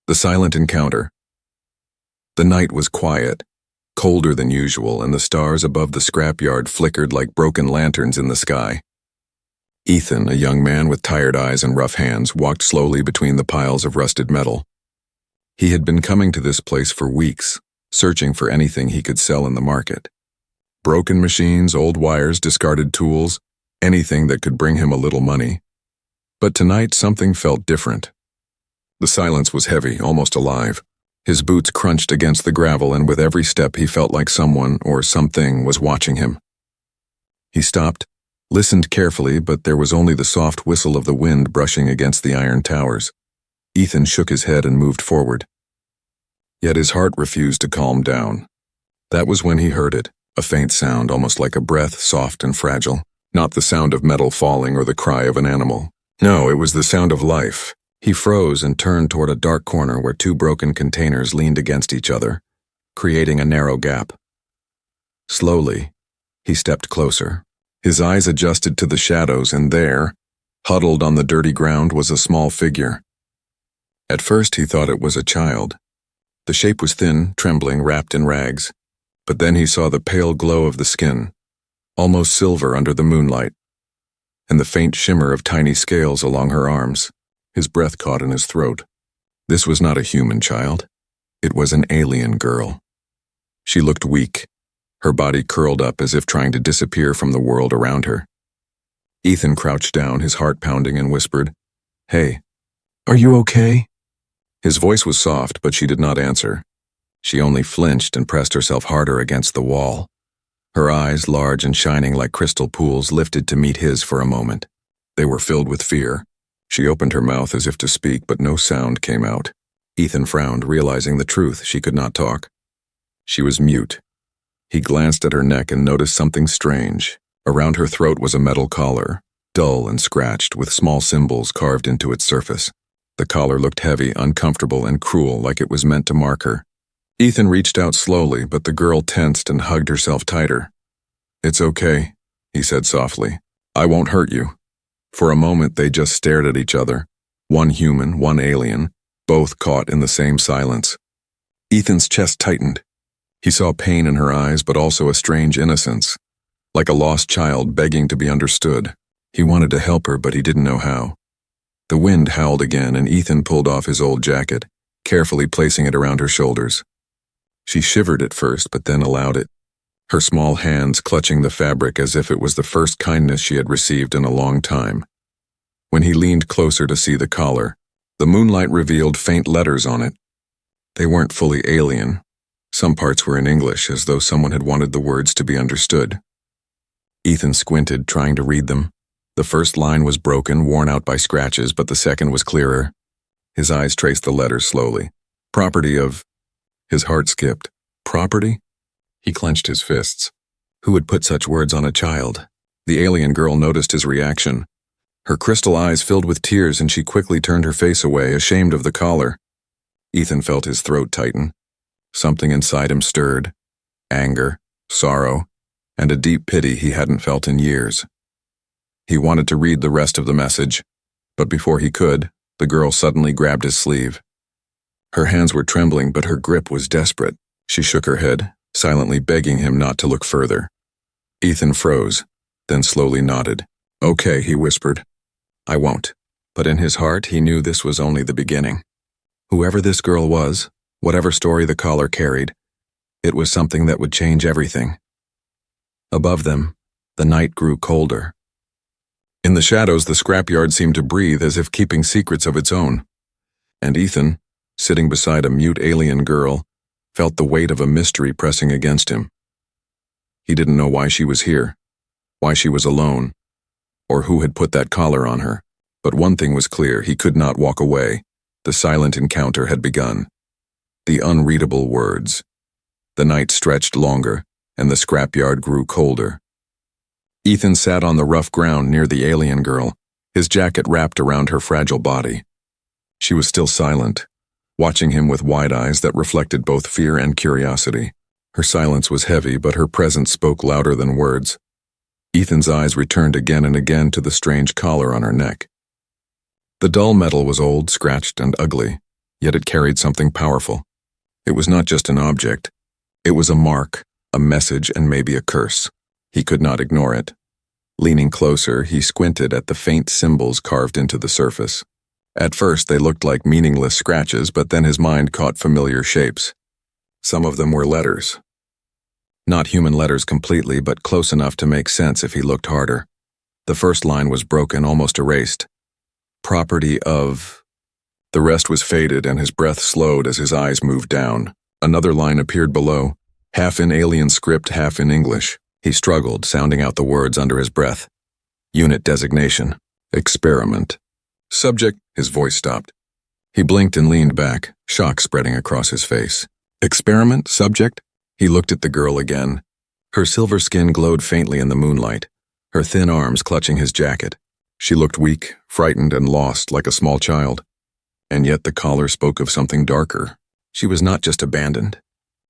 The silent encounter. The night was quiet, colder than usual, and the stars above the scrapyard flickered like broken lanterns in the sky. Ethan, a young man with tired eyes and rough hands, walked slowly between the piles of rusted metal. He had been coming to this place for weeks, searching for anything he could sell in the market. Broken machines, old wires, discarded tools, anything that could bring him a little money. But tonight something felt different. The silence was heavy, almost alive. His boots crunched against the gravel, and with every step he felt like someone or something was watching him. He stopped, listened carefully, but there was only the soft whistle of the wind brushing against the iron towers. Ethan shook his head and moved forward. Yet his heart refused to calm down. That was when he heard it, a faint sound, almost like a breath, soft and fragile. Not the sound of metal falling or the cry of an animal. No, it was the sound of life. He froze and turned toward a dark corner where two broken containers leaned against each other, creating a narrow gap. Slowly, he stepped closer. His eyes adjusted to the shadows, and there, huddled on the dirty ground, was a small figure. At first he thought it was a child. The shape was thin, trembling, wrapped in rags. But then he saw the pale glow of the skin, almost silver under the moonlight, and the faint shimmer of tiny scales along her arms. His breath caught in his throat. This was not a human child. It was an alien girl. She looked weak, her body curled up as if trying to disappear from the world around her. Ethan crouched down, his heart pounding, and whispered, "Hey, are you okay?" His voice was soft, but she did not answer. She only flinched and pressed herself harder against the wall. Her eyes, large and shining like crystal pools, lifted to meet his for a moment. They were filled with fear. She opened her mouth as if to speak, but no sound came out. Ethan frowned, realizing the truth. She could not talk. She was mute. He glanced at her neck and noticed something strange. Around her throat was a metal collar, dull and scratched, with small symbols carved into its surface. The collar looked heavy, uncomfortable, and cruel, like it was meant to mark her. Ethan reached out slowly, but the girl tensed and hugged herself tighter. "It's okay," he said softly. "I won't hurt you." For a moment they just stared at each other, one human, one alien, both caught in the same silence. Ethan's chest tightened. He saw pain in her eyes, but also a strange innocence, like a lost child begging to be understood. He wanted to help her, but he didn't know how. The wind howled again, and Ethan pulled off his old jacket, carefully placing it around her shoulders. She shivered at first, but then allowed it, her small hands clutching the fabric as if it was the first kindness she had received in a long time. When he leaned closer to see the collar, the moonlight revealed faint letters on it. They weren't fully alien. Some parts were in English, as though someone had wanted the words to be understood. Ethan squinted, trying to read them. The first line was broken, worn out by scratches, but the second was clearer. His eyes traced the letters slowly. Property of... His heart skipped. Property? He clenched his fists. Who would put such words on a child? The alien girl noticed his reaction. Her crystal eyes filled with tears, and she quickly turned her face away, ashamed of the collar. Ethan felt his throat tighten. Something inside him stirred. Anger, sorrow, and a deep pity he hadn't felt in years. He wanted to read the rest of the message, but before he could, the girl suddenly grabbed his sleeve. Her hands were trembling, but her grip was desperate. She shook her head, silently begging him not to look further. Ethan froze, then slowly nodded. "Okay," he whispered. "I won't." But in his heart, he knew this was only the beginning. Whoever this girl was, whatever story the collar carried, it was something that would change everything. Above them, the night grew colder. In the shadows, the scrapyard seemed to breathe, as if keeping secrets of its own. And Ethan, sitting beside a mute alien girl, felt the weight of a mystery pressing against him. He didn't know why she was here, why she was alone, or who had put that collar on her. But one thing was clear: he could not walk away. The silent encounter had begun. The unreadable words. The night stretched longer, and the scrapyard grew colder. Ethan sat on the rough ground near the alien girl, his jacket wrapped around her fragile body. She was still silent, watching him with wide eyes that reflected both fear and curiosity. Her silence was heavy, but her presence spoke louder than words. Ethan's eyes returned again and again to the strange collar on her neck. The dull metal was old, scratched, and ugly, yet it carried something powerful. It was not just an object. It was a mark, a message, and maybe a curse. He could not ignore it. Leaning closer, he squinted at the faint symbols carved into the surface. At first, they looked like meaningless scratches, but then his mind caught familiar shapes. Some of them were letters. Not human letters completely, but close enough to make sense if he looked harder. The first line was broken, almost erased. Property of... The rest was faded, and his breath slowed as his eyes moved down. Another line appeared below, half in alien script, half in English. He struggled, sounding out the words under his breath. Unit designation. Experiment. Subject. His voice stopped. He blinked and leaned back, shock spreading across his face. Experiment? Subject? He looked at the girl again. Her silver skin glowed faintly in the moonlight, her thin arms clutching his jacket. She looked weak, frightened, and lost like a small child. And yet the collar spoke of something darker. She was not just abandoned.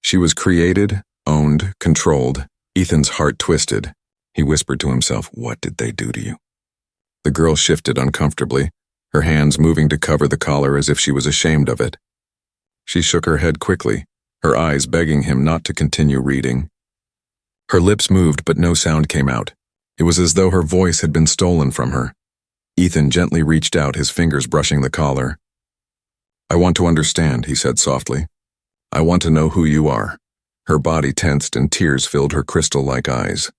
She was created, owned, controlled. Ethan's heart twisted. He whispered to himself, "What did they do to you?" The girl shifted uncomfortably, her hands moving to cover the collar as if she was ashamed of it. She shook her head quickly, her eyes begging him not to continue reading. Her lips moved, but no sound came out. It was as though her voice had been stolen from her. Ethan gently reached out, his fingers brushing the collar. "I want to understand," he said softly. "I want to know who you are." Her body tensed and tears filled her crystal-like eyes.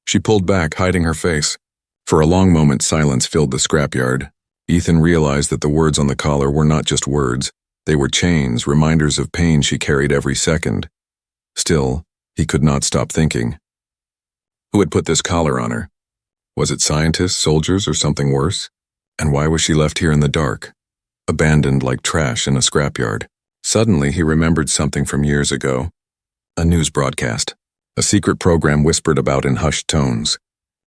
She pulled back, hiding her face. For a long moment, silence filled the scrapyard. Ethan realized that the words on the collar were not just words. They were chains, reminders of pain she carried every second. Still, he could not stop thinking. Who had put this collar on her? Was it scientists, soldiers, or something worse? And why was she left here in the dark, abandoned like trash in a scrapyard? Suddenly, he remembered something from years ago. A news broadcast. A secret program whispered about in hushed tones.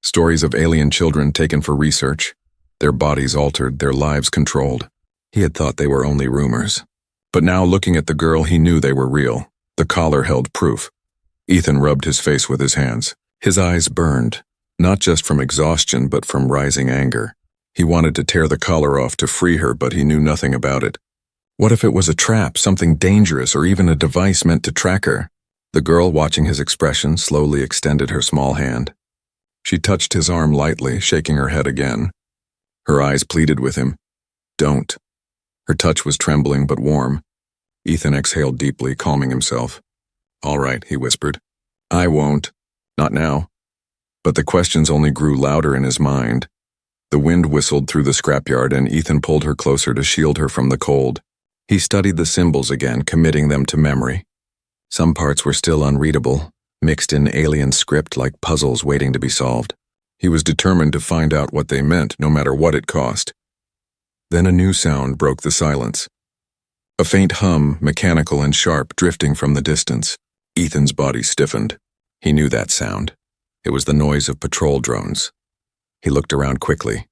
Stories of alien children taken for research, their bodies altered, their lives controlled. He had thought they were only rumors. But now, looking at the girl, he knew they were real. The collar held proof. Ethan rubbed his face with his hands. His eyes burned, not just from exhaustion, but from rising anger. He wanted to tear the collar off to free her, but he knew nothing about it. What if it was a trap, something dangerous, or even a device meant to track her? The girl, watching his expression, slowly extended her small hand. She touched his arm lightly, shaking her head again. Her eyes pleaded with him. "Don't." Her touch was trembling but warm. Ethan exhaled deeply, calming himself. "All right," he whispered. "I won't. Not now." But the questions only grew louder in his mind. The wind whistled through the scrapyard, and Ethan pulled her closer to shield her from the cold. He studied the symbols again, committing them to memory. Some parts were still unreadable, mixed in alien script like puzzles waiting to be solved. He was determined to find out what they meant, no matter what it cost. Then a new sound broke the silence. A faint hum, mechanical and sharp, drifting from the distance. Ethan's body stiffened. He knew that sound. It was the noise of patrol drones. He looked around quickly.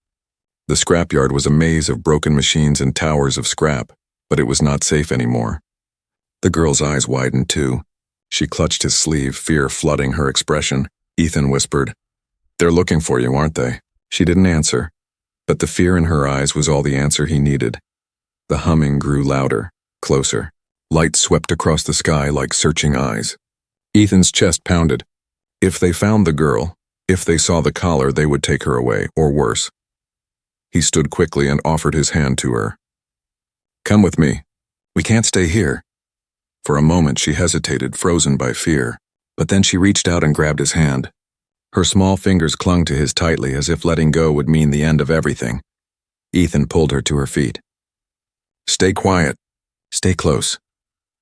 The scrapyard was a maze of broken machines and towers of scrap, but it was not safe anymore. The girl's eyes widened too. She clutched his sleeve, fear flooding her expression. Ethan whispered, "They're looking for you, aren't they?" She didn't answer, but the fear in her eyes was all the answer he needed. The humming grew louder, closer. Light swept across the sky like searching eyes. Ethan's chest pounded. If they found the girl, if they saw the collar, they would take her away, or worse. He stood quickly and offered his hand to her. "Come with me. We can't stay here." For a moment she hesitated, frozen by fear, but then she reached out and grabbed his hand. Her small fingers clung to his tightly, as if letting go would mean the end of everything. Ethan pulled her to her feet. "Stay quiet. Stay close."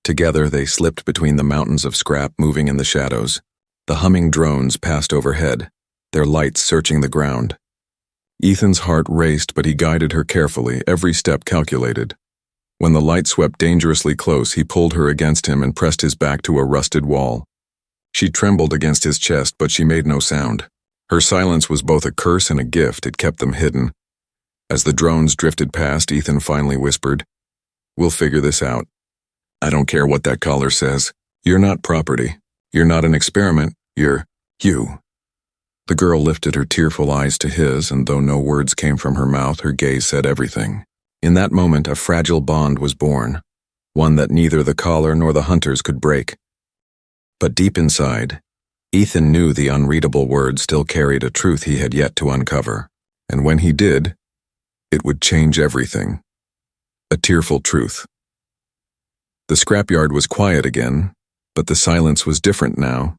Together they slipped between the mountains of scrap moving in the shadows. The humming drones passed overhead, their lights searching the ground. Ethan's heart raced, but he guided her carefully, every step calculated. When the light swept dangerously close, he pulled her against him and pressed his back to a rusted wall. She trembled against his chest, but she made no sound. Her silence was both a curse and a gift. It kept them hidden. As the drones drifted past, Ethan finally whispered, "We'll figure this out. I don't care what that collar says. You're not property. You're not an experiment. You're you." The girl lifted her tearful eyes to his, and though no words came from her mouth, her gaze said everything. In that moment, a fragile bond was born, one that neither the collar nor the hunters could break. But deep inside, Ethan knew the unreadable words still carried a truth he had yet to uncover, and when he did, it would change everything. A tearful truth. The scrapyard was quiet again, but the silence was different now.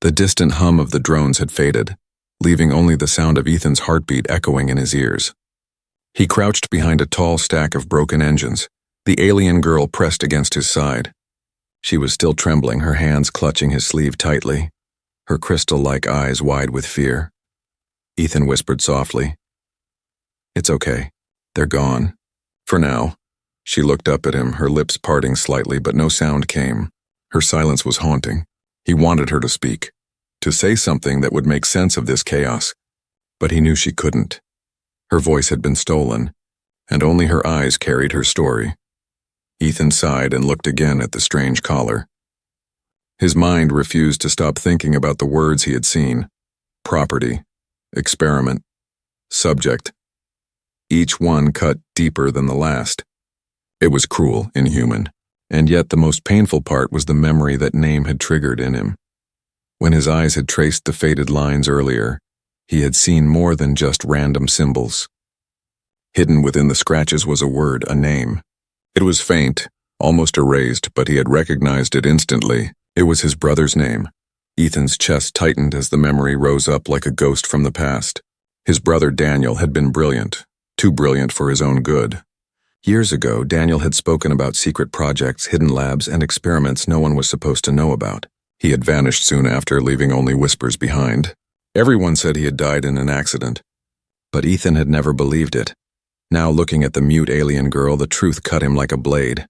The distant hum of the drones had faded, leaving only the sound of Ethan's heartbeat echoing in his ears. He crouched behind a tall stack of broken engines, the alien girl pressed against his side. She was still trembling, her hands clutching his sleeve tightly, her crystal-like eyes wide with fear. Ethan whispered softly, "It's okay. They're gone. For now." She looked up at him, her lips parting slightly, but no sound came. Her silence was haunting. He wanted her to speak, to say something that would make sense of this chaos, but he knew she couldn't. Her voice had been stolen, and only her eyes carried her story. Ethan sighed and looked again at the strange collar. His mind refused to stop thinking about the words he had seen. Property, experiment, subject. Each one cut deeper than the last. It was cruel, inhuman, and yet the most painful part was the memory that name had triggered in him. When his eyes had traced the faded lines earlier, he had seen more than just random symbols. Hidden within the scratches was a word, a name. It was faint, almost erased, but he had recognized it instantly. It was his brother's name. Ethan's chest tightened as the memory rose up like a ghost from the past. His brother Daniel had been brilliant, too brilliant for his own good. Years ago, Daniel had spoken about secret projects, hidden labs, and experiments no one was supposed to know about. He had vanished soon after, leaving only whispers behind. Everyone said he had died in an accident, but Ethan had never believed it. Now, looking at the mute alien girl, the truth cut him like a blade.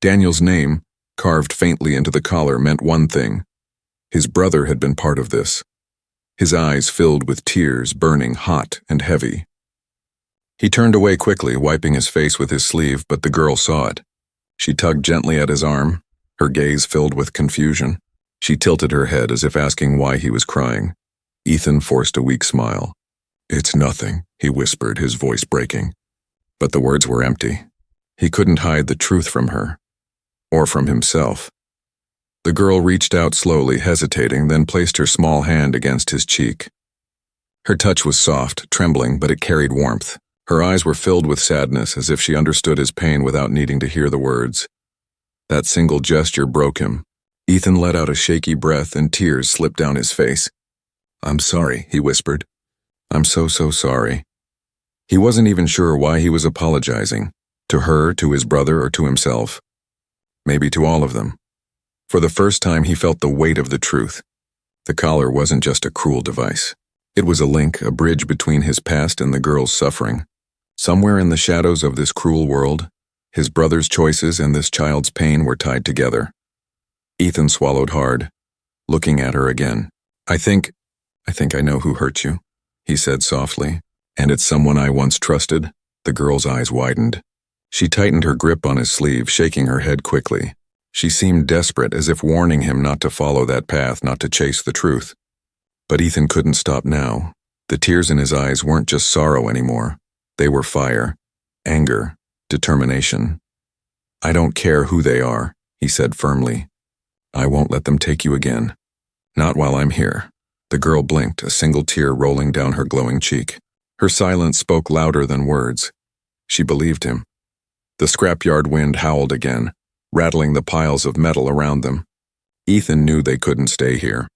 Daniel's name, carved faintly into the collar, meant one thing. His brother had been part of this. His eyes filled with tears, burning hot and heavy. He turned away quickly, wiping his face with his sleeve, but the girl saw it. She tugged gently at his arm, her gaze filled with confusion. She tilted her head as if asking why he was crying. Ethan forced a weak smile. "It's nothing," he whispered, his voice breaking. But the words were empty. He couldn't hide the truth from her, or from himself. The girl reached out slowly, hesitating, then placed her small hand against his cheek. Her touch was soft, trembling, but it carried warmth. Her eyes were filled with sadness, as if she understood his pain without needing to hear the words. That single gesture broke him. Ethan let out a shaky breath and tears slipped down his face. "I'm sorry," he whispered. "I'm so sorry." He wasn't even sure why he was apologizing. To her, to his brother, or to himself. Maybe to all of them. For the first time he felt the weight of the truth. The collar wasn't just a cruel device. It was a link, a bridge between his past and the girl's suffering. Somewhere in the shadows of this cruel world, his brother's choices and this child's pain were tied together. Ethan swallowed hard, looking at her again. I think I know who hurt you," he said softly. "And it's someone I once trusted." The girl's eyes widened. She tightened her grip on his sleeve, shaking her head quickly. She seemed desperate, as if warning him not to follow that path, not to chase the truth. But Ethan couldn't stop now. The tears in his eyes weren't just sorrow anymore. They were fire, anger, determination. "I don't care who they are," he said firmly. "I won't let them take you again. Not while I'm here." The girl blinked, a single tear rolling down her glowing cheek. Her silence spoke louder than words. She believed him. The scrapyard wind howled again, rattling the piles of metal around them. Ethan knew they couldn't stay here.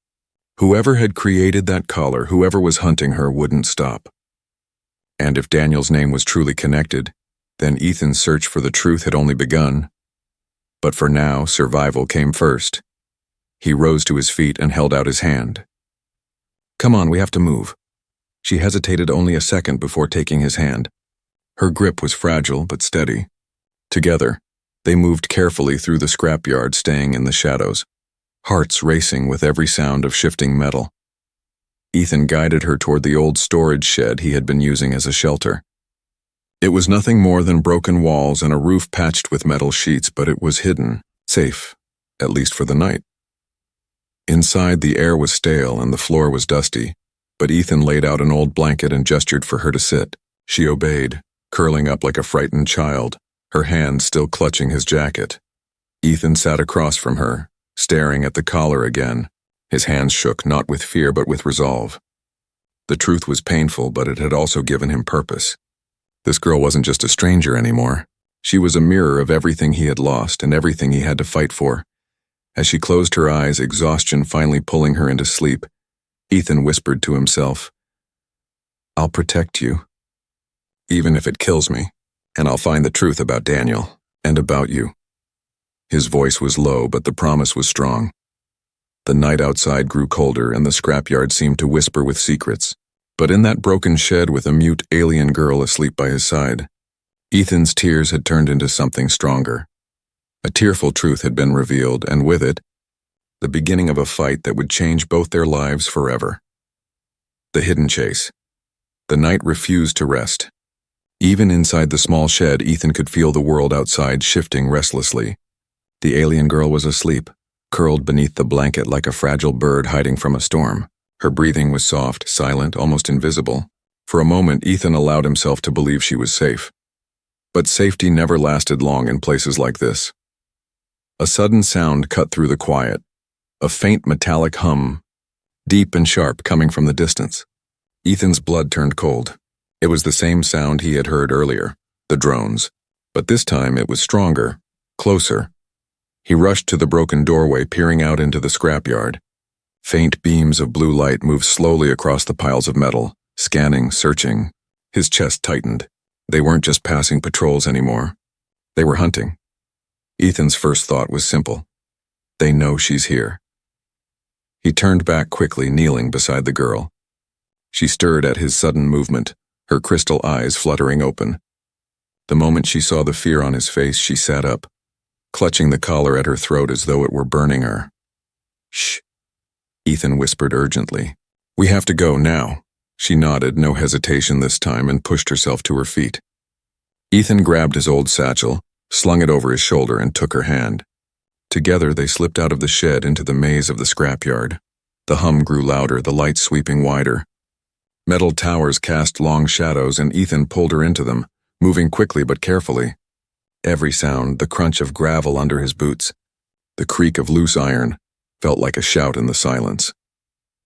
Whoever had created that collar, whoever was hunting her, wouldn't stop. And if Daniel's name was truly connected, then Ethan's search for the truth had only begun. But for now, survival came first. He rose to his feet and held out his hand. "Come on, we have to move." She hesitated only a second before taking his hand. Her grip was fragile but steady. Together, they moved carefully through the scrapyard, staying in the shadows, hearts racing with every sound of shifting metal. Ethan guided her toward the old storage shed he had been using as a shelter. It was nothing more than broken walls and a roof patched with metal sheets, but it was hidden, safe, at least for the night. Inside, the air was stale and the floor was dusty, but Ethan laid out an old blanket and gestured for her to sit. She obeyed, curling up like a frightened child. her hand still clutching his jacket. Ethan sat across from her, staring at the collar again. His hands shook not with fear but with resolve. The truth was painful, but it had also given him purpose. This girl wasn't just a stranger anymore. She was a mirror of everything he had lost and everything he had to fight for. As she closed her eyes, exhaustion finally pulling her into sleep, Ethan whispered to himself, "I'll protect you, even if it kills me, and I'll find the truth about Daniel, and about you." His voice was low, but the promise was strong. The night outside grew colder, and the scrapyard seemed to whisper with secrets. But in that broken shed with a mute alien girl asleep by his side, Ethan's tears had turned into something stronger. A tearful truth had been revealed, and with it, the beginning of a fight that would change both their lives forever. The hidden chase. The night refused to rest. Even inside the small shed, Ethan could feel the world outside shifting restlessly. The alien girl was asleep, curled beneath the blanket like a fragile bird hiding from a storm. Her breathing was soft, silent, almost invisible. For a moment, Ethan allowed himself to believe she was safe. But safety never lasted long in places like this. A sudden sound cut through the quiet, a faint metallic hum, deep and sharp coming from the distance. Ethan's blood turned cold. It was the same sound he had heard earlier, the drones. But this time it was stronger, closer. He rushed to the broken doorway, peering out into the scrapyard. Faint beams of blue light moved slowly across the piles of metal, scanning, searching. His chest tightened. They weren't just passing patrols anymore. They were hunting. Ethan's first thought was simple. They know she's here. He turned back quickly, kneeling beside the girl. She stirred at his sudden movement, her crystal eyes fluttering open. The moment she saw the fear on his face, she sat up, clutching the collar at her throat as though it were burning her. "Shh," Ethan whispered urgently. "We have to go now." She nodded, no hesitation this time, and pushed herself to her feet. Ethan grabbed his old satchel, slung it over his shoulder, and took her hand. Together they slipped out of the shed into the maze of the scrapyard. The hum grew louder, the light sweeping wider. Metal towers cast long shadows, and Ethan pulled her into them, moving quickly but carefully. Every sound, the crunch of gravel under his boots, the creak of loose iron, felt like a shout in the silence.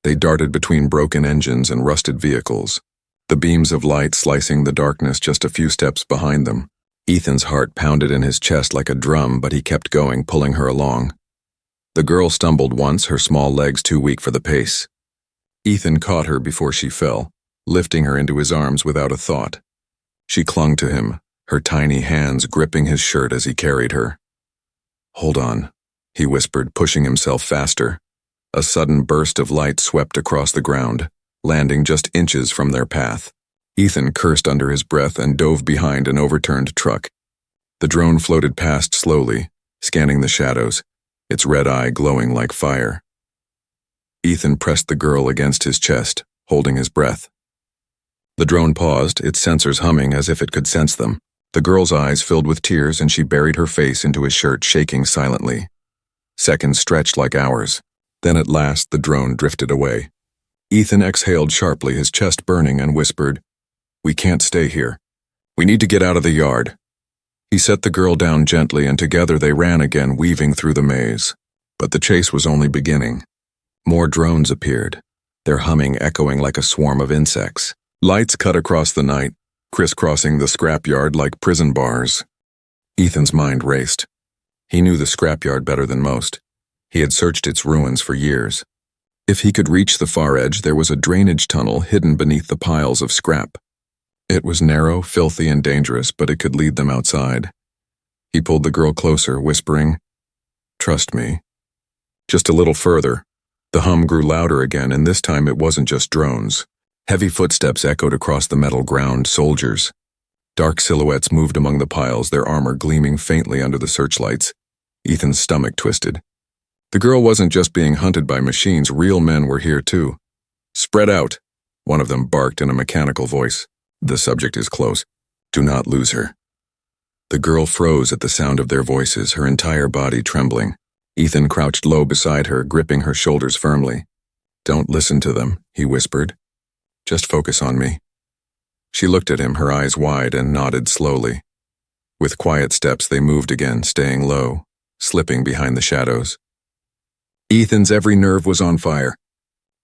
They darted between broken engines and rusted vehicles, the beams of light slicing the darkness just a few steps behind them. Ethan's heart pounded in his chest like a drum, but he kept going, pulling her along. The girl stumbled once, her small legs too weak for the pace. Ethan caught her before she fell, lifting her into his arms without a thought. She clung to him, her tiny hands gripping his shirt as he carried her. "Hold on," he whispered, pushing himself faster. A sudden burst of light swept across the ground, landing just inches from their path. Ethan cursed under his breath and dove behind an overturned truck. The drone floated past slowly, scanning the shadows, its red eye glowing like fire. Ethan pressed the girl against his chest, holding his breath. The drone paused, its sensors humming as if it could sense them. The girl's eyes filled with tears, and she buried her face into his shirt, shaking silently. Seconds stretched like hours. Then at last the drone drifted away. Ethan exhaled sharply, his chest burning, and whispered, "We can't stay here. We need to get out of the yard." He set the girl down gently, and together they ran again, weaving through the maze. But the chase was only beginning. More drones appeared, their humming echoing like a swarm of insects. Lights cut across the night, crisscrossing the scrapyard like prison bars. Ethan's mind raced. He knew the scrapyard better than most. He had searched its ruins for years. If he could reach the far edge, there was a drainage tunnel hidden beneath the piles of scrap. It was narrow, filthy, and dangerous, but it could lead them outside. He pulled the girl closer, whispering, "Trust me." Just a little further. The hum grew louder again, and this time it wasn't just drones. Heavy footsteps echoed across the metal ground, soldiers. Dark silhouettes moved among the piles, their armor gleaming faintly under the searchlights. Ethan's stomach twisted. The girl wasn't just being hunted by machines, real men were here too. "Spread out," one of them barked in a mechanical voice. "The subject is close. Do not lose her." The girl froze at the sound of their voices, her entire body trembling. Ethan crouched low beside her, gripping her shoulders firmly. "Don't listen to them," he whispered. "Just focus on me." She looked at him, her eyes wide, and nodded slowly. With quiet steps, they moved again, staying low, slipping behind the shadows. Ethan's every nerve was on fire.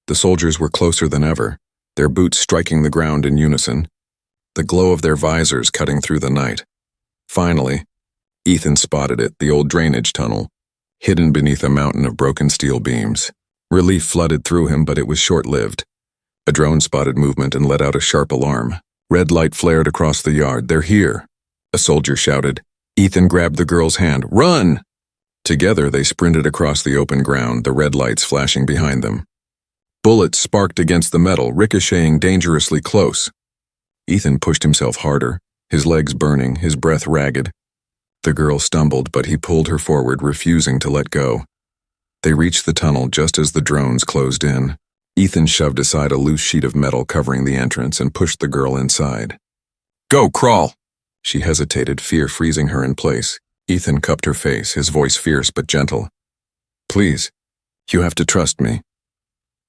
The soldiers were closer than ever, their boots striking the ground in unison, the glow of their visors cutting through the night. Finally, Ethan spotted it, the old drainage tunnel, hidden beneath a mountain of broken steel beams. Relief flooded through him, but it was short-lived. A drone spotted movement and let out a sharp alarm. Red light flared across the yard. "They're here," a soldier shouted. Ethan grabbed the girl's hand. "Run!" Together, they sprinted across the open ground, the red lights flashing behind them. Bullets sparked against the metal, ricocheting dangerously close. Ethan pushed himself harder, his legs burning, his breath ragged. The girl stumbled, but he pulled her forward, refusing to let go. They reached the tunnel just as the drones closed in. Ethan shoved aside a loose sheet of metal covering the entrance and pushed the girl inside. "Go, crawl!" She hesitated, fear freezing her in place. Ethan cupped her face, his voice fierce but gentle. "Please, you have to trust me."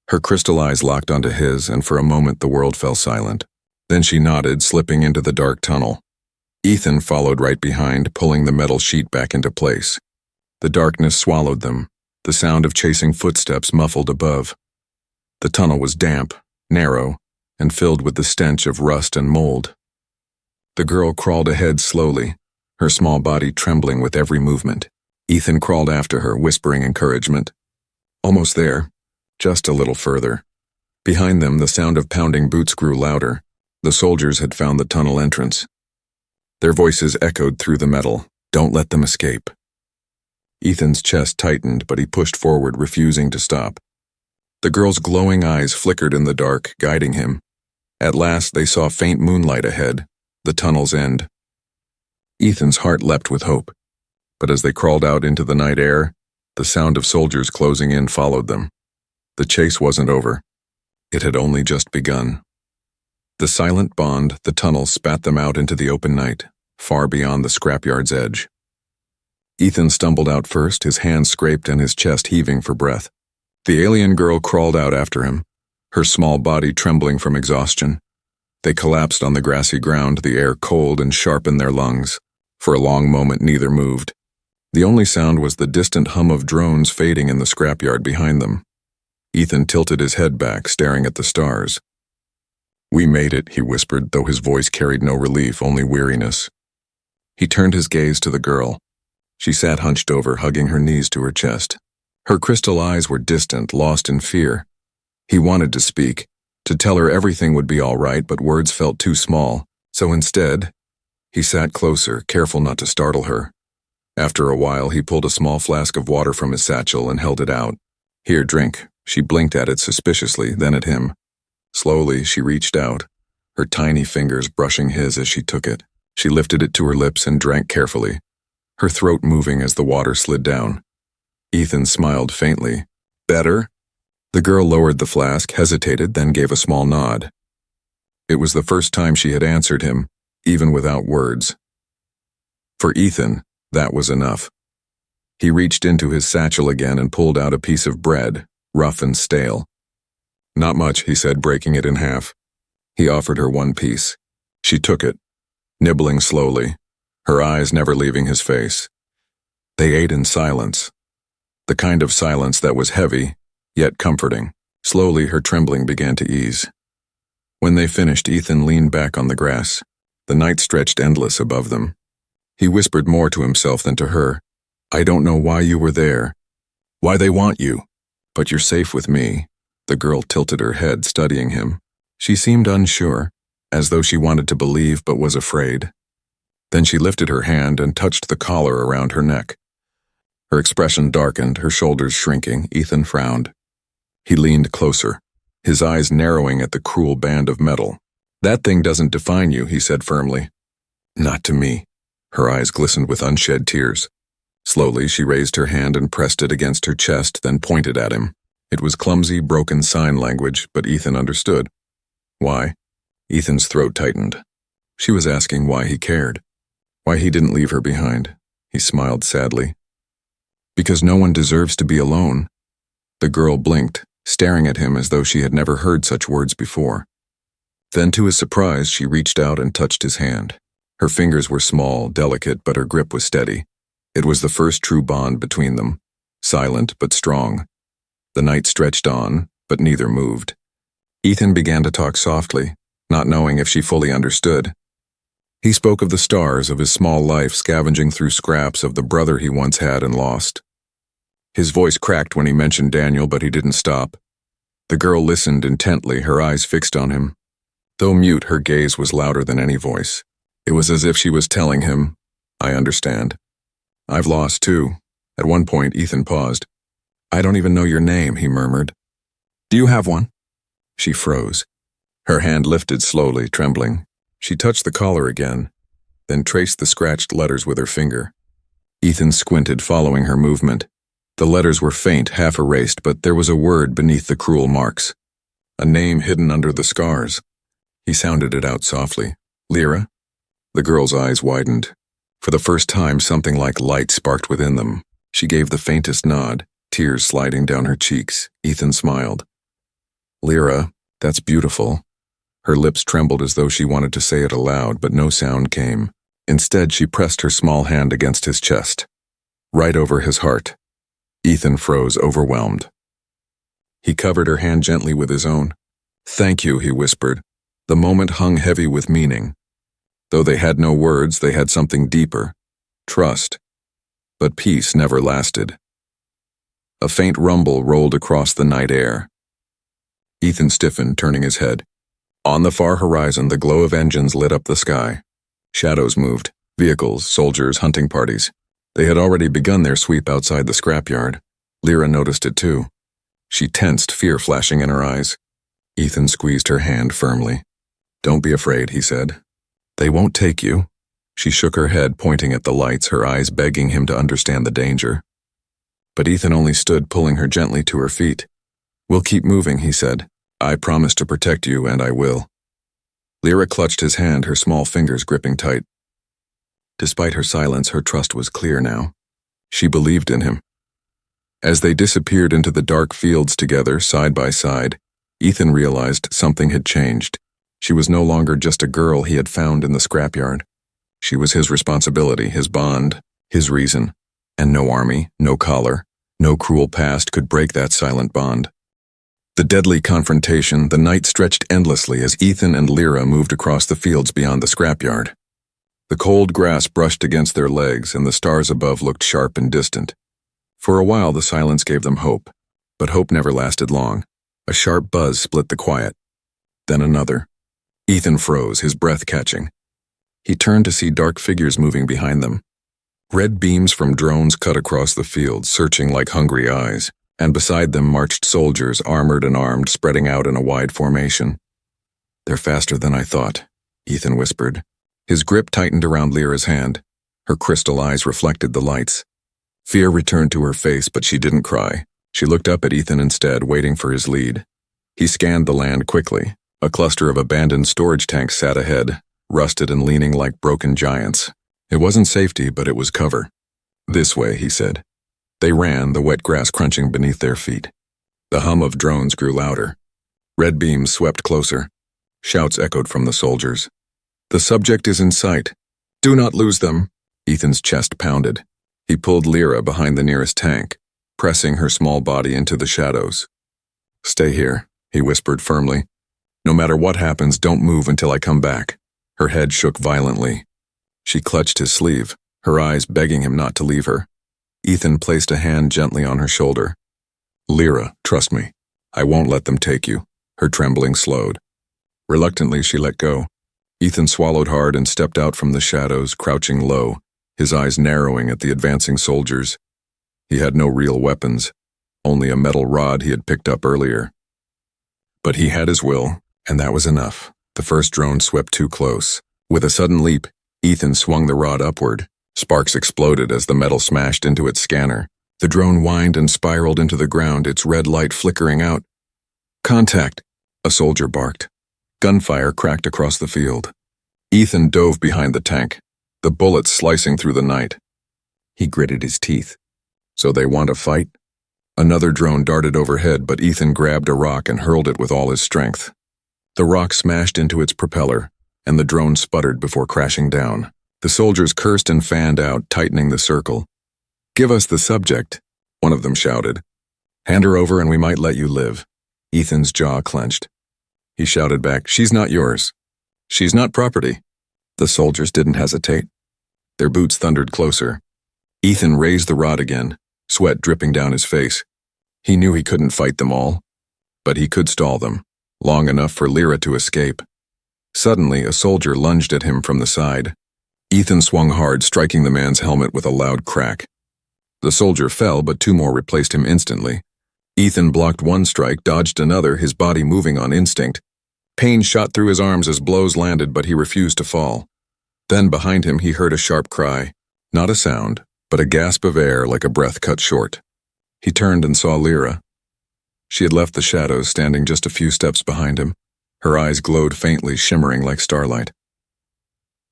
Her crystal eyes locked onto his, and for a moment the world fell silent. Then she nodded, slipping into the dark tunnel. Ethan followed right behind, pulling the metal sheet back into place. The darkness swallowed them, the sound of chasing footsteps muffled above. The tunnel was damp, narrow, and filled with the stench of rust and mold. The girl crawled ahead slowly, her small body trembling with every movement. Ethan crawled after her, whispering encouragement. Almost there, just a little further. Behind them, the sound of pounding boots grew louder. The soldiers had found the tunnel entrance. Their voices echoed through the metal. "Don't let them escape." Ethan's chest tightened, but he pushed forward, refusing to stop. The girl's glowing eyes flickered in the dark, guiding him. At last, they saw faint moonlight ahead, the tunnel's end. Ethan's heart leapt with hope. But as they crawled out into the night air, the sound of soldiers closing in followed them. The chase wasn't over. It had only just begun. The silent bond, the tunnel, spat them out into the open night, far beyond the scrapyard's edge. Ethan stumbled out first, his hands scraped and his chest heaving for breath. The alien girl crawled out after him, her small body trembling from exhaustion. They collapsed on the grassy ground, the air cold and sharp in their lungs. For a long moment, neither moved. The only sound was the distant hum of drones fading in the scrapyard behind them. Ethan tilted his head back, staring at the stars. "We made it," he whispered, though his voice carried no relief, only weariness. He turned his gaze to the girl. She sat hunched over, hugging her knees to her chest. Her crystal eyes were distant, lost in fear. He wanted to speak, to tell her everything would be all right, but words felt too small. So instead, he sat closer, careful not to startle her. After a while, he pulled a small flask of water from his satchel and held it out. "Here, drink." She blinked at it suspiciously, then at him. Slowly, she reached out, her tiny fingers brushing his as she took it. She lifted it to her lips and drank carefully, her throat moving as the water slid down. Ethan smiled faintly. "Better?" The girl lowered the flask, hesitated, then gave a small nod. It was the first time she had answered him, even without words. For Ethan, that was enough. He reached into his satchel again and pulled out a piece of bread, rough and stale. "Not much," he said, breaking it in half. He offered her one piece. She took it, nibbling slowly, her eyes never leaving his face. They ate in silence, the kind of silence that was heavy, yet comforting. Slowly, her trembling began to ease. When they finished, Ethan leaned back on the grass. The night stretched endless above them. He whispered more to himself than to her. "I don't know why you were there, why they want you, but you're safe with me." The girl tilted her head, studying him. She seemed unsure, as though she wanted to believe but was afraid. Then she lifted her hand and touched the collar around her neck. Her expression darkened, her shoulders shrinking. Ethan frowned. He leaned closer, his eyes narrowing at the cruel band of metal. "That thing doesn't define you," he said firmly. "Not to me." Her eyes glistened with unshed tears. Slowly, she raised her hand and pressed it against her chest, then pointed at him. It was clumsy, broken sign language, but Ethan understood. Why? Ethan's throat tightened. She was asking why he cared, why he didn't leave her behind. He smiled sadly. "Because no one deserves to be alone." The girl blinked, staring at him as though she had never heard such words before. Then, to his surprise, she reached out and touched his hand. Her fingers were small, delicate, but her grip was steady. It was the first true bond between them, silent but strong. The night stretched on, but neither moved. Ethan began to talk softly, not knowing if she fully understood. He spoke of the stars, of his small life scavenging through scraps of the brother he once had and lost. His voice cracked when he mentioned Daniel, but he didn't stop. The girl listened intently, her eyes fixed on him. Though mute, her gaze was louder than any voice. It was as if she was telling him, "I understand. I've lost too." At one point, Ethan paused. "I don't even know your name," he murmured. "Do you have one?" She froze. Her hand lifted slowly, trembling. She touched the collar again, then traced the scratched letters with her finger. Ethan squinted, following her movement. The letters were faint, half erased, but there was a word beneath the cruel marks. A name hidden under the scars. He sounded it out softly. "Lyra?" The girl's eyes widened. For the first time, something like light sparked within them. She gave the faintest nod, tears sliding down her cheeks. Ethan smiled. "Lyra, that's beautiful." Her lips trembled as though she wanted to say it aloud, but no sound came. Instead, she pressed her small hand against his chest, right over his heart. Ethan froze, overwhelmed. He covered her hand gently with his own. "Thank you," he whispered. The moment hung heavy with meaning. Though they had no words, they had something deeper. Trust. But peace never lasted. A faint rumble rolled across the night air. Ethan stiffened, turning his head. On the far horizon, the glow of engines lit up the sky. Shadows moved. Vehicles, soldiers, hunting parties. They had already begun their sweep outside the scrapyard. Lyra noticed it too. She tensed, fear flashing in her eyes. Ethan squeezed her hand firmly. "Don't be afraid," he said. "They won't take you." She shook her head, pointing at the lights, her eyes begging him to understand the danger. But Ethan only stood, pulling her gently to her feet. "We'll keep moving," he said. "I promise to protect you, and I will." Lyra clutched his hand, her small fingers gripping tight. Despite her silence, her trust was clear now. She believed in him. As they disappeared into the dark fields together, side by side, Ethan realized something had changed. She was no longer just a girl he had found in the scrapyard. She was his responsibility, his bond, his reason. And no army, no collar, no cruel past could break that silent bond. The deadly confrontation, the night stretched endlessly as Ethan and Lyra moved across the fields beyond the scrapyard. The cold grass brushed against their legs, and the stars above looked sharp and distant. For a while, the silence gave them hope, but hope never lasted long. A sharp buzz split the quiet. Then another. Ethan froze, his breath catching. He turned to see dark figures moving behind them. Red beams from drones cut across the field, searching like hungry eyes, and beside them marched soldiers, armored and armed, spreading out in a wide formation. "They're faster than I thought," Ethan whispered. His grip tightened around Lyra's hand. Her crystal eyes reflected the lights. Fear returned to her face, but she didn't cry. She looked up at Ethan instead, waiting for his lead. He scanned the land quickly. A cluster of abandoned storage tanks sat ahead, rusted and leaning like broken giants. It wasn't safety, but it was cover. "This way," he said. They ran, the wet grass crunching beneath their feet. The hum of drones grew louder. Red beams swept closer. Shouts echoed from the soldiers. "The subject is in sight. Do not lose them." Ethan's chest pounded. He pulled Lyra behind the nearest tank, pressing her small body into the shadows. "Stay here," he whispered firmly. "No matter what happens, don't move until I come back." Her head shook violently. She clutched his sleeve, her eyes begging him not to leave her. Ethan placed a hand gently on her shoulder. "Lyra, trust me. I won't let them take you." Her trembling slowed. Reluctantly, she let go. Ethan swallowed hard and stepped out from the shadows, crouching low, his eyes narrowing at the advancing soldiers. He had no real weapons, only a metal rod he had picked up earlier. But he had his will, and that was enough. The first drone swept too close. With a sudden leap, Ethan swung the rod upward. Sparks exploded as the metal smashed into its scanner. The drone whined and spiraled into the ground, its red light flickering out. "Contact!" a soldier barked. Gunfire cracked across the field. Ethan dove behind the tank, the bullets slicing through the night. He gritted his teeth. "So they want a fight?" Another drone darted overhead, but Ethan grabbed a rock and hurled it with all his strength. The rock smashed into its propeller, and the drone sputtered before crashing down. The soldiers cursed and fanned out, tightening the circle. "Give us the subject," one of them shouted. "Hand her over and we might let you live." Ethan's jaw clenched. He shouted back, "She's not yours. She's not property." The soldiers didn't hesitate. Their boots thundered closer. Ethan raised the rod again, sweat dripping down his face. He knew he couldn't fight them all, but he could stall them, long enough for Lyra to escape. Suddenly, a soldier lunged at him from the side. Ethan swung hard, striking the man's helmet with a loud crack. The soldier fell, but two more replaced him instantly. Ethan blocked one strike, dodged another, his body moving on instinct. Pain shot through his arms as blows landed, but he refused to fall. Then behind him he heard a sharp cry. Not a sound, but a gasp of air like a breath cut short. He turned and saw Lyra. She had left the shadows, standing just a few steps behind him. Her eyes glowed faintly, shimmering like starlight.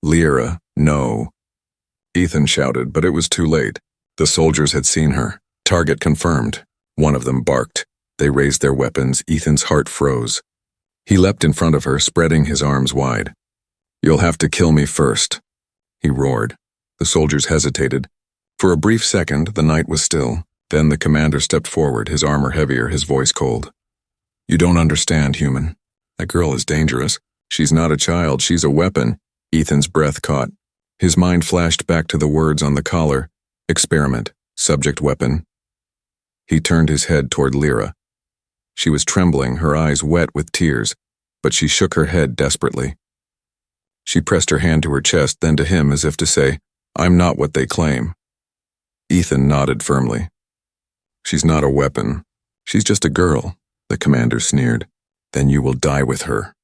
"Lyra, no." Ethan shouted, but it was too late. The soldiers had seen her. Target confirmed. One of them barked. They raised their weapons. Ethan's heart froze. He leapt in front of her, spreading his arms wide. "You'll have to kill me first," he roared. The soldiers hesitated. For a brief second, the night was still. Then the commander stepped forward, his armor heavier, his voice cold. "You don't understand, human. That girl is dangerous. She's not a child, she's a weapon." Ethan's breath caught. His mind flashed back to the words on the collar. Experiment, subject weapon. He turned his head toward Lyra. She was trembling, her eyes wet with tears, but she shook her head desperately. She pressed her hand to her chest, then to him as if to say, "I'm not what they claim." Ethan nodded firmly. "She's not a weapon. She's just a girl," the commander sneered. "Then you will die with her."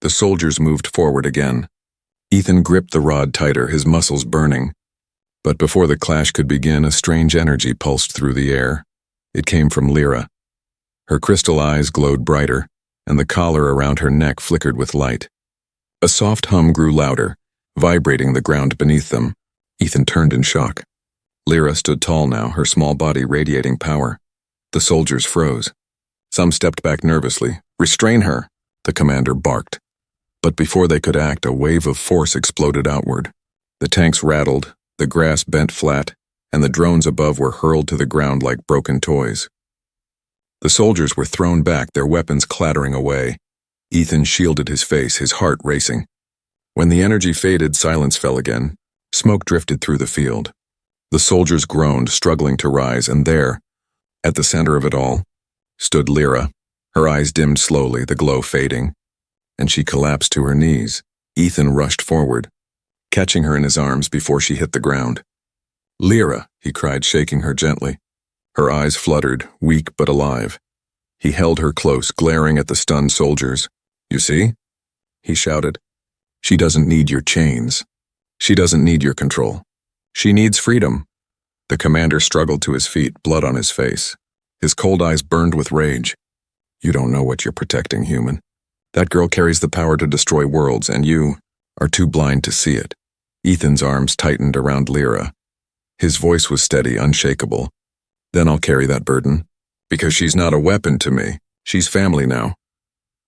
The soldiers moved forward again. Ethan gripped the rod tighter, his muscles burning. But before the clash could begin, a strange energy pulsed through the air. It came from Lyra. Her crystal eyes glowed brighter, and the collar around her neck flickered with light. A soft hum grew louder, vibrating the ground beneath them. Ethan turned in shock. Lyra stood tall now, her small body radiating power. The soldiers froze. Some stepped back nervously. "Restrain her," the commander barked. But before they could act, a wave of force exploded outward. The tanks rattled, the grass bent flat, and the drones above were hurled to the ground like broken toys. The soldiers were thrown back, their weapons clattering away. Ethan shielded his face, his heart racing. When the energy faded, silence fell again. Smoke drifted through the field. The soldiers groaned, struggling to rise, and there, at the center of it all, stood Lyra. Her eyes dimmed slowly, the glow fading, and she collapsed to her knees. Ethan rushed forward, catching her in his arms before she hit the ground. "Lyra," he cried, shaking her gently. Her eyes fluttered, weak but alive. He held her close, glaring at the stunned soldiers. "You see?" he shouted. "She doesn't need your chains. She doesn't need your control. She needs freedom." The commander struggled to his feet, blood on his face. His cold eyes burned with rage. "You don't know what you're protecting, human. That girl carries the power to destroy worlds, and you are too blind to see it." Ethan's arms tightened around Lyra. His voice was steady, unshakable. "Then I'll carry that burden. Because she's not a weapon to me. She's family now."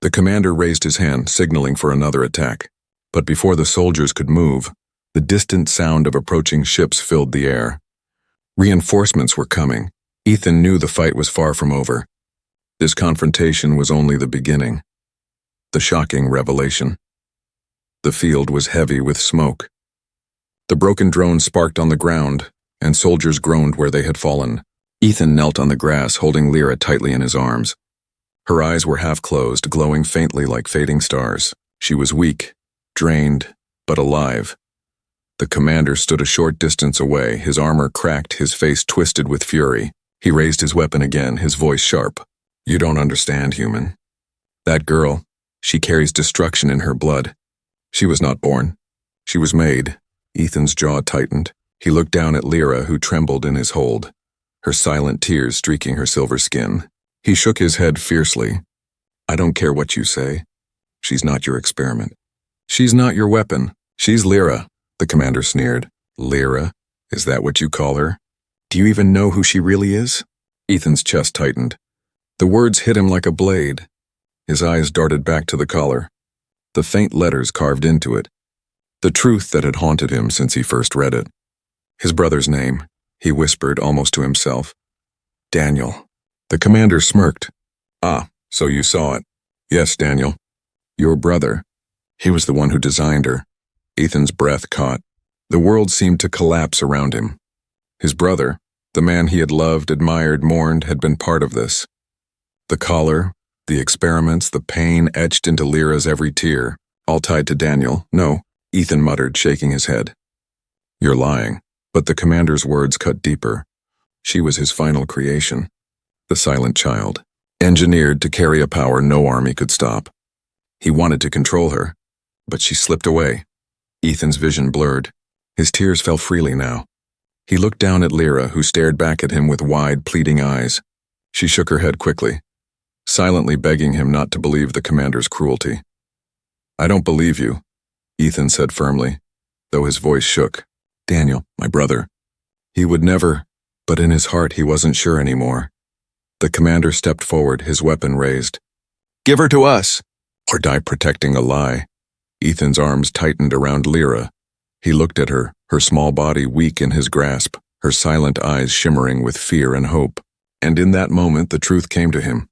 The commander raised his hand, signaling for another attack. But before the soldiers could move, the distant sound of approaching ships filled the air. Reinforcements were coming. Ethan knew the fight was far from over. This confrontation was only the beginning. The shocking revelation. The field was heavy with smoke. The broken drone sparked on the ground, and soldiers groaned where they had fallen. Ethan knelt on the grass, holding Lyra tightly in his arms. Her eyes were half closed, glowing faintly like fading stars. She was weak, drained, but alive. The commander stood a short distance away, his armor cracked, his face twisted with fury. He raised his weapon again, his voice sharp. "You don't understand, human. That girl, she carries destruction in her blood. She was not born. She was made." Ethan's jaw tightened. He looked down at Lyra, who trembled in his hold, her silent tears streaking her silver skin. He shook his head fiercely. "I don't care what you say. She's not your experiment. She's not your weapon. She's Lyra," the commander sneered. "Lyra? Is that what you call her? Do you even know who she really is?" Ethan's chest tightened. The words hit him like a blade. His eyes darted back to the collar. the faint letters carved into it, the truth that had haunted him since he first read it. His brother's name, he whispered almost to himself. Daniel. The commander smirked. Ah, so you saw it. Yes, Daniel. Your brother. He was the one who designed her. Ethan's breath caught. The world seemed to collapse around him. His brother, the man he had loved, admired, mourned, had been part of this. The collar, the experiments, the pain etched into Lyra's every tear, all tied to Daniel. No, Ethan muttered, shaking his head. You're lying. But the commander's words cut deeper. She was his final creation. The silent child, engineered to carry a power no army could stop. He wanted to control her, but she slipped away. Ethan's vision blurred. His tears fell freely now. He looked down at Lyra, who stared back at him with wide, pleading eyes. She shook her head quickly, silently begging him not to believe the commander's cruelty. I don't believe you, Ethan said firmly, though his voice shook. Daniel, my brother. He would never, but in his heart he wasn't sure anymore. The commander stepped forward, his weapon raised. Give her to us, or die protecting a lie. Ethan's arms tightened around Lyra. He looked at her, her small body weak in his grasp, her silent eyes shimmering with fear and hope. And in that moment the truth came to him.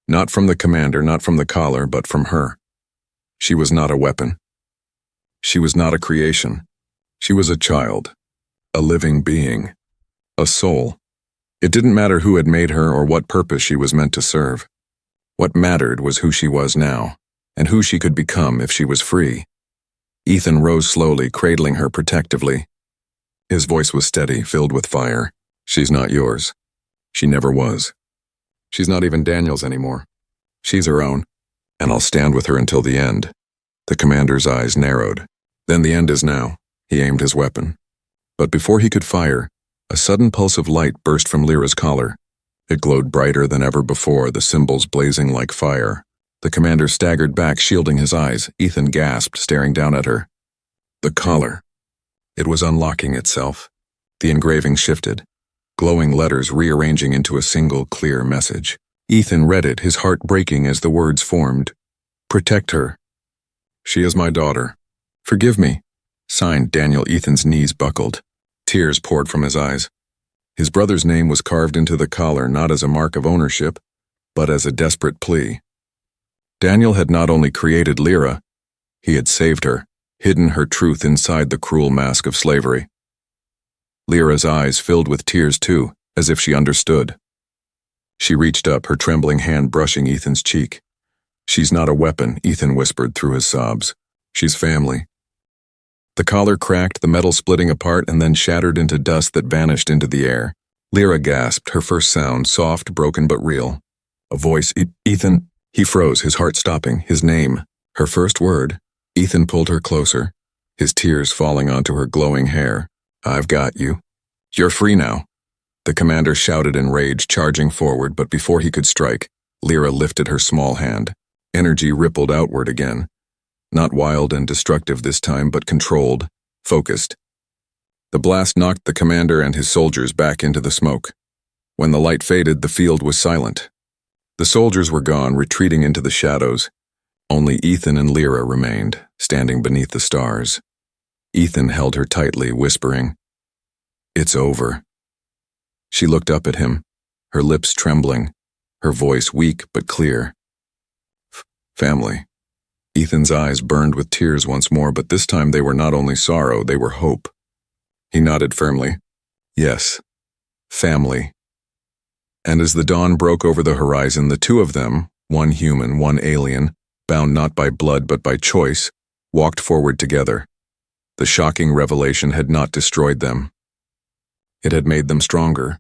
Not from the commander, not from the collar, but from her. She was not a weapon. She was not a creation. She was a child, a living being, a soul. It didn't matter who had made her or what purpose she was meant to serve. What mattered was who she was now, and who she could become if she was free. Ethan rose slowly, cradling her protectively. His voice was steady, filled with fire. She's not yours. She never was. She's not even Daniel's anymore. She's her own, and I'll stand with her until the end. The commander's eyes narrowed. Then the end is now. He aimed his weapon. But before he could fire, a sudden pulse of light burst from Lyra's collar. It glowed brighter than ever before, the symbols blazing like fire. The commander staggered back, shielding his eyes. Ethan gasped, staring down at her. The collar. It was unlocking itself. The engraving shifted, glowing letters rearranging into a single, clear message. Ethan read it, his heart breaking as the words formed. Protect her. She is my daughter. Forgive me. Signed Daniel. Ethan's knees buckled. Tears poured from his eyes. His brother's name was carved into the collar not as a mark of ownership, but as a desperate plea. Daniel had not only created Lyra, he had saved her, hidden her truth inside the cruel mask of slavery. Lyra's eyes filled with tears too, as if she understood. She reached up, her trembling hand brushing Ethan's cheek. She's not a weapon, Ethan whispered through his sobs. She's family. The collar cracked, the metal splitting apart and then shattered into dust that vanished into the air. Lyra gasped, her first sound, soft, broken but real. A voice, Ethan. He froze, his heart stopping, his name. Her first word. Ethan pulled her closer, his tears falling onto her glowing hair. I've got you. You're free now. The commander shouted in rage, charging forward, but before he could strike, Lyra lifted her small hand. Energy rippled outward again. Not wild and destructive this time, but controlled, focused. The blast knocked the commander and his soldiers back into the smoke. When the light faded, the field was silent. The soldiers were gone, retreating into the shadows. Only Ethan and Lyra remained, standing beneath the stars. Ethan held her tightly, whispering, It's over. She looked up at him, her lips trembling, her voice weak but clear. Family. Ethan's eyes burned with tears once more, but this time they were not only sorrow, they were hope. He nodded firmly. Yes, family. And as the dawn broke over the horizon, the two of them, one human, one alien, bound not by blood but by choice, walked forward together. The shocking revelation had not destroyed them. It had made them stronger,